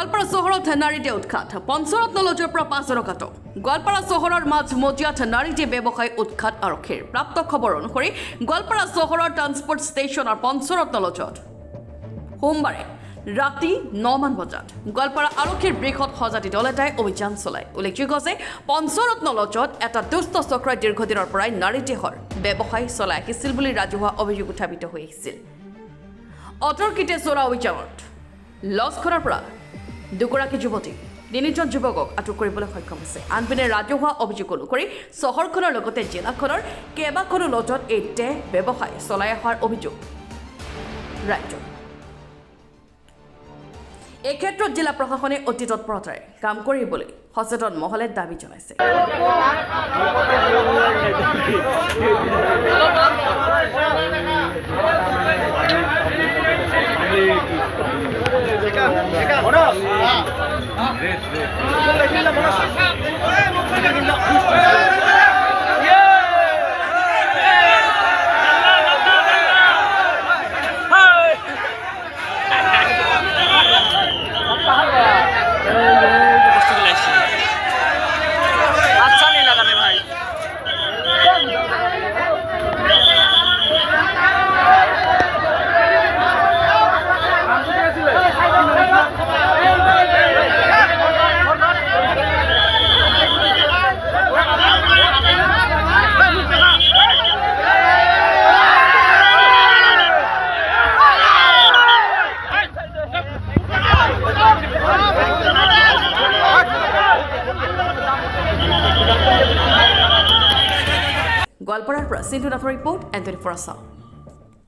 গোৱালপাৰা চহৰত নাৰীতে উৎখাত পঞ্চৰত্ন লজৰ পৰা 5 জনক আটক গোৱালপাৰা চহৰৰ মাজমজিয়াত নাৰীতে ব্যৱসায় উৎখাত আৰক্ষীৰ প্ৰাপ্ত খবৰ অনুসৰি গোৱালপাৰা চহৰৰ ট্ৰান্সপৰ্ট ষ্টেচনৰ পঞ্চৰত্ন লজত সোমবাৰে ৰাতি 9 মান বজাত গোৱালপাৰা আৰক্ষীৰ বৃহৎ সজাতি দল এটাই অভিযান চলায় উল্লেখযোগ্য যে পঞ্চৰত্ন লজত এটা দুষ্ট চক্ৰই দীৰ্ঘদিনৰ পৰাই নাৰী দেহৰ ব্যৱসায় চলাই আহিছিল বুলি ৰাজহুৱা অভিযোগ উত্থাপিত হৈ আহিছিল অতৰ্কিতে চলোৱা অভিযানত লজখনৰ পৰা দুগৰাকী যুৱতী 3জন যুৱকক আটক কৰিবলৈ সক্ষম হৈছে আনপিনে ৰাজহুৱা অভিযোগ অনুসৰি চহৰখনৰ লগতে জিলাখনৰ কেইবাখনো লজত এই দেহ ব্যৱসায় চলাই অহাৰ অভিযোগ ৰাজ্য এই ক্ষেত্ৰত জিলা প্ৰশাসনে অতি তৎপৰতাৰে কাম কৰিবলৈ সচেতন মহলে দাবী জনাইছে গোৱালপাৰাৰ পৰা সিন্ধু নাথৰ ৰিপৰ্ট এণ্টনি ফৰাছা